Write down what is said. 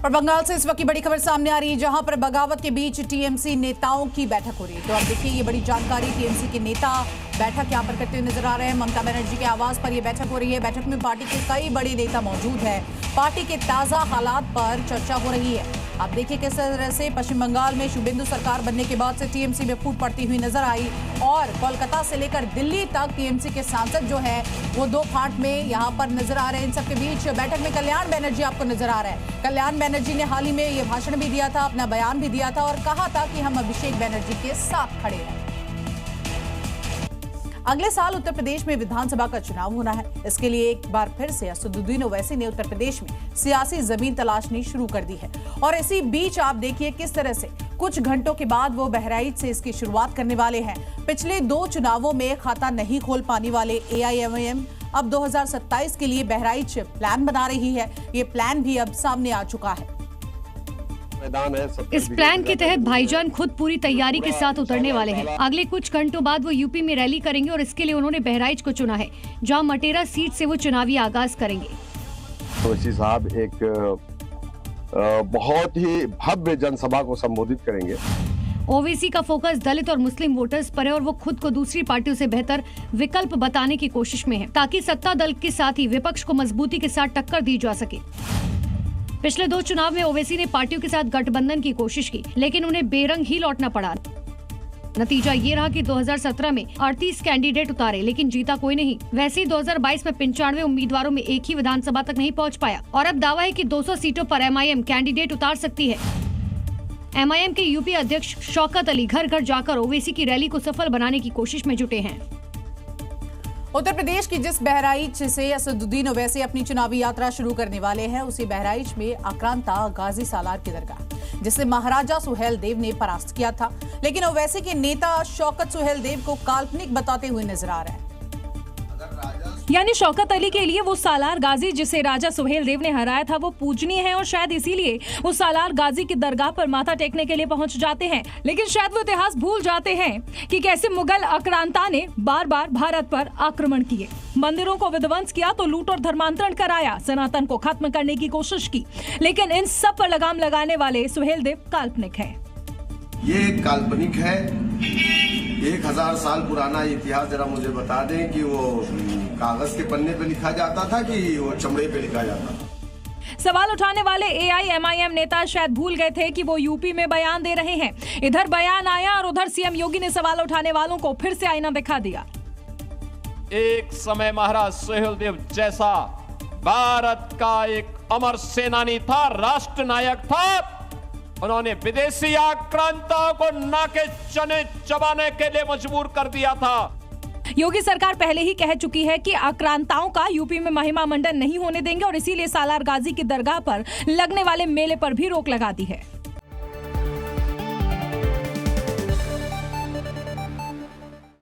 और बंगाल से इस वक्त की बड़ी खबर सामने आ रही है, जहां पर बगावत के बीच टीएमसी नेताओं की बैठक हो रही है। तो अब देखिए ये बड़ी जानकारी, टीएमसी के नेता बैठक यहां पर करते हुए नजर आ रहे हैं। ममता बनर्जी के आवास पर यह बैठक हो रही है। बैठक में पार्टी के कई बड़े नेता मौजूद हैं। पार्टी के ताजा हालात पर चर्चा हो रही है। अब देखिए किस तरह से पश्चिम बंगाल में शुभेंदु सरकार बनने के बाद से टीएमसी में फूट पड़ती हुई नजर आई और कोलकाता से लेकर दिल्ली तक टीएमसी के सांसद जो है वो दो फांट में यहां पर नजर आ रहे हैं। इन सबके बीच बैठक में कल्याण बनर्जी आपको नजर आ रहा है। कल्याण बनर्जी ने हाल ही में ये भाषण भी दिया था, अपना बयान भी दिया था और कहा था कि हम अभिषेक बनर्जी के साथ खड़े हैं। अगले साल उत्तर प्रदेश में विधानसभा का चुनाव होना है। इसके लिए एक बार फिर से असदुद्दीन ओवैसी ने उत्तर प्रदेश में सियासी जमीन तलाशनी शुरू कर दी है। और इसी बीच आप देखिए किस तरह से कुछ घंटों के बाद वो बहराइच से इसकी शुरुआत करने वाले हैं। पिछले 2 चुनावों में खाता नहीं खोल पाने वाले एआईएमआईएम अब 2027 के लिए बहराइच प्लान बना रही है। ये प्लान भी अब सामने आ चुका है। इस प्लान के तहत भाईजान खुद पूरी तैयारी के साथ उतरने वाले हैं। अगले कुछ घंटों बाद वो यूपी में रैली करेंगे और इसके लिए उन्होंने बहराइच को चुना है, जहां मटेरा सीट से वो चुनावी आगाज करेंगे। ओवैसी साहब एक बहुत ही भव्य जनसभा को संबोधित करेंगे। ओवैसी का फोकस दलित और मुस्लिम वोटर्स पर है और वो खुद को दूसरी पार्टियों से बेहतर विकल्प बताने की कोशिश में है, ताकि सत्ता दल के साथ ही विपक्ष को मजबूती के साथ टक्कर दी जा सके। पिछले 2 चुनाव में ओवैसी ने पार्टियों के साथ गठबंधन की कोशिश की, लेकिन उन्हें बेरंग ही लौटना पड़ा। नतीजा ये रहा कि 2017 में 38 कैंडिडेट उतारे, लेकिन जीता कोई नहीं। वैसे ही 2022 में 95 उम्मीदवारों में एक ही विधानसभा तक नहीं पहुंच पाया और अब दावा है कि 200 सीटों पर एमआईएम कैंडिडेट उतार सकती है। एमआईएम के यूपी अध्यक्ष शौकत अली घर घर जाकर ओवैसी की रैली को सफल बनाने की कोशिश में जुटे हैं। उत्तर प्रदेश की जिस बहराइच से असदुद्दीन ओवैसी अपनी चुनावी यात्रा शुरू करने वाले हैं, उसी बहराइच में आक्रांता गाजी सालार की दरगाह, जिसे महाराजा सुहेलदेव ने परास्त किया था। लेकिन ओवैसी के नेता शौकत सुहेलदेव को काल्पनिक बताते हुए नजर आ रहे हैं। यानी शौकत अली के लिए वो सालार गाजी जिसे राजा सुहेलदेव ने हराया था वो पूजनीय है और शायद इसीलिए वो सालार गाजी की दरगाह पर माथा टेकने के लिए पहुंच जाते हैं। लेकिन शायद वो इतिहास भूल जाते हैं कि कैसे मुगल आक्रांता ने बार बार भारत पर आक्रमण किए, मंदिरों को विध्वंस किया तो लूट और धर्मांतरण कराया, सनातन को खत्म करने की कोशिश की। लेकिन इन सब पर लगाम लगाने वाले सुहेलदेव काल्पनिक है। ये काल्पनिक है। 1000 साल पुराना इतिहास जरा मुझे बता दें कि वो कागज के पन्ने पे लिखा जाता था कि वो चमड़े पे लिखा जाता था। सवाल उठाने वाले एआईएमआईएम नेता शायद भूल गए थे कि वो यूपी में बयान दे रहे हैं। इधर बयान आया और उधर सीएम योगी ने सवाल उठाने वालों को फिर से आईना दिखा दिया। एक समय महाराज सुहेलदेव जैसा भारत का एक अमर सेनानी था, राष्ट्र नायक था। उन्होंने विदेशी आक्रांताओं को नाके चने चबाने के लिए मजबूर कर दिया था। योगी सरकार पहले ही कह चुकी है कि आक्रांताओं का यूपी में महिमा मंडन नहीं होने देंगे और इसीलिए सालार गाजी की दरगाह पर लगने वाले मेले पर भी रोक लगा दी है।